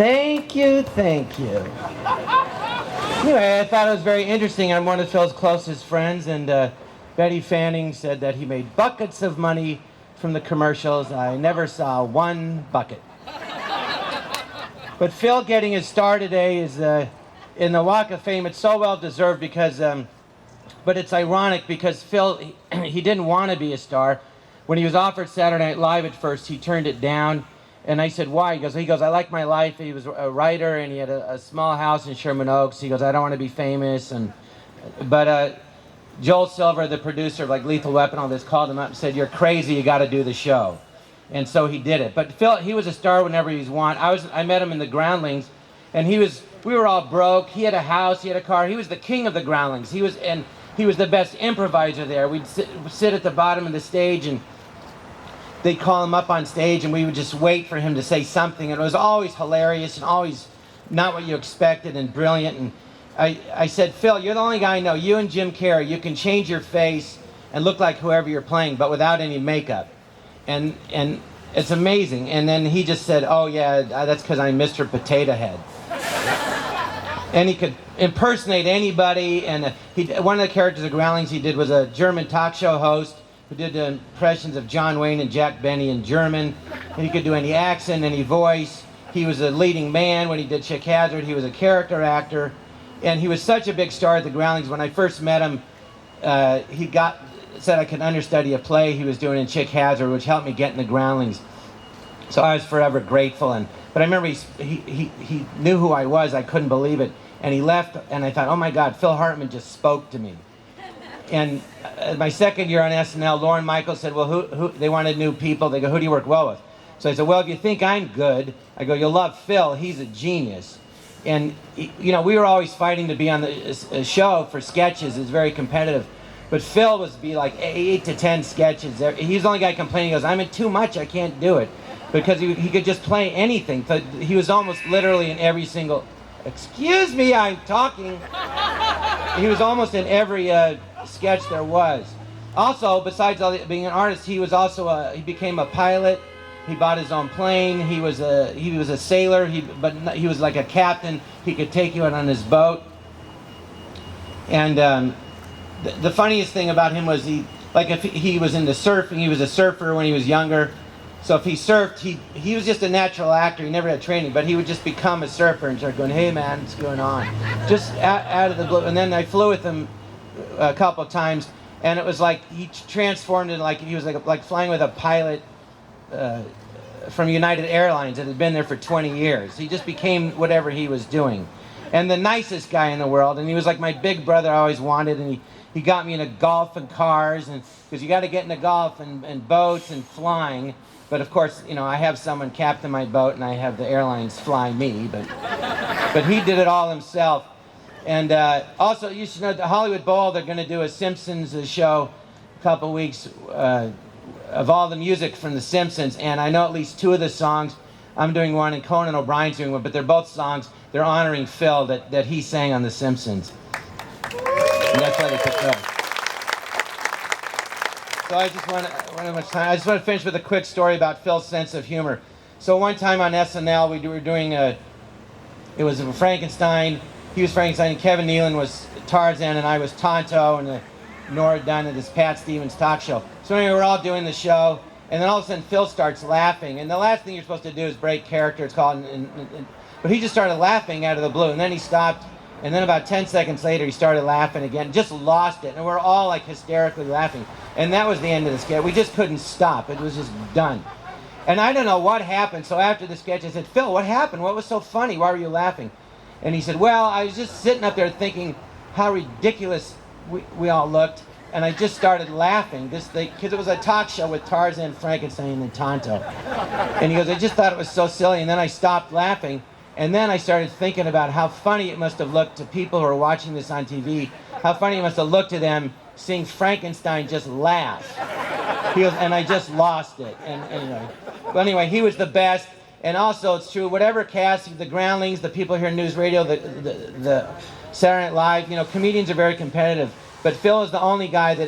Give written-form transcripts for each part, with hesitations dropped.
Thank you, thank you. Anyway, I thought it was very interesting. I'm one of Phil's closest friends, and Betty Fanning said that he made buckets of money from the commercials. I never saw one bucket. But Phil getting his star today is in the Walk of Fame. It's so well deserved because, but it's ironic because Phil, he didn't want to be a star. When he was offered Saturday Night Live at first, he turned it down. And I said, why? He goes, I like my life. He was a writer, and he had a small house in Sherman Oaks. He goes, I don't want to be famous. But Joel Silver, the producer of like Lethal Weapon, all this, called him up and said, you're crazy, you got to do the show. And so he did it. But Phil, he was a star whenever he was wanted. I met him in the Groundlings, and we were all broke. He had a house, he had a car. He was the king of the Groundlings. He was the best improviser there. We'd sit at the bottom of the stage, and they'd call him up on stage, and we would just wait for him to say something. And it was always hilarious and always not what you expected and brilliant. And I said, Phil, you're the only guy I know, you and Jim Carrey, you can change your face and look like whoever you're playing, but without any makeup. And it's amazing. And then he just said, oh yeah, that's because I'm Mr. Potato Head. And he could impersonate anybody. And one of the characters of Groundlings he did was a German talk show host who did the impressions of John Wayne and Jack Benny in German. And he could do any accent, any voice. He was a leading man when he did Chick Hazard. He was a character actor. And he was such a big star at the Groundlings. When I first met him, he said I could understudy a play he was doing in Chick Hazard, which helped me get in the Groundlings. So I was forever grateful. But I remember he knew who I was. I couldn't believe it. And he left, and I thought, oh my God, Phil Hartman just spoke to me. And my second year on SNL, Lorne Michaels said, well, who they wanted new people. They go, who do you work well with? So I said, well, if you think I'm good, I go, you'll love Phil. He's a genius. And, we were always fighting to be on the show for sketches. It's very competitive. But Phil was be like 8 to 10 sketches. He's the only guy complaining. He goes, I'm in too much. I can't do it. Because he could just play anything. So he was almost literally in every single... Excuse me, I'm talking. He was almost in every sketch there was. Also, besides being an artist, he was also he became a pilot. He bought his own plane. He was a sailor. But he was like a captain. He could take you out on his boat. And the funniest thing about him was if he was into surfing. He was a surfer when he was younger. So if he surfed, he was just a natural actor. He never had training, but he would just become a surfer and start going, hey man, what's going on? Just out of the blue. And then I flew with him a couple of times, and it was like he transformed into like he was like flying with a pilot from United Airlines that had been there for 20 years. He just became whatever he was doing. And the nicest guy in the world, and he was like my big brother I always wanted, and he got me into golf and cars, and because you got to get into golf and boats and flying. But of course, I have someone captain my boat, and I have the airlines fly me. But he did it all himself. And also, you should know, at the Hollywood Bowl, they're going to do a Simpsons show a couple weeks of all the music from The Simpsons. And I know at least 2 of the songs. I'm doing one, and Conan O'Brien's doing one. But they're both songs. They're honoring Phil that he sang on The Simpsons. And that's why they picked Phil. So I just want to finish with a quick story about Phil's sense of humor. So one time on SNL, we were doing it was Frankenstein. He was Frankenstein, and Kevin Nealon was Tarzan, and I was Tonto, and Nora Dunn at this Pat Stevens talk show. So anyway, we're all doing the show, and then all of a sudden Phil starts laughing. And the last thing you're supposed to do is break character. It's called, but he just started laughing out of the blue, and then he stopped. And then about 10 seconds later, he started laughing again, just lost it. And we're all like hysterically laughing. And that was the end of the sketch. We just couldn't stop. It was just done. And I don't know what happened. So after the sketch, I said, Phil, what happened? What was so funny? Why were you laughing? And he said, well, I was just sitting up there thinking how ridiculous we all looked. And I just started laughing. Because it was a talk show with Tarzan, Frankenstein, and Tonto. And he goes, I just thought it was so silly. And then I stopped laughing. And then I started thinking about how funny it must have looked to people who are watching this on TV, how funny it must have looked to them seeing Frankenstein just laugh. He goes, and I just lost it. But anyway, he was the best. And also, it's true, whatever cast, the Groundlings, the people here in News Radio, the Saturday Night Live, comedians are very competitive. But Phil is the only guy that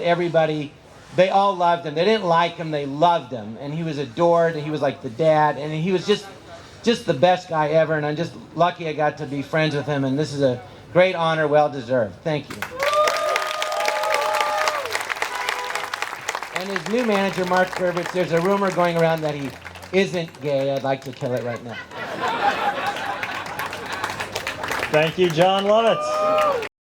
they all loved him. They didn't like him, they loved him. And he was adored, and he was like the dad. And he was just just the best guy ever, and I'm just lucky I got to be friends with him, and this is a great honor, well deserved. Thank you. And his new manager, Mark Gervitz, there's a rumor going around that he isn't gay. I'd like to kill it right now. Thank you, Jon Lovitz.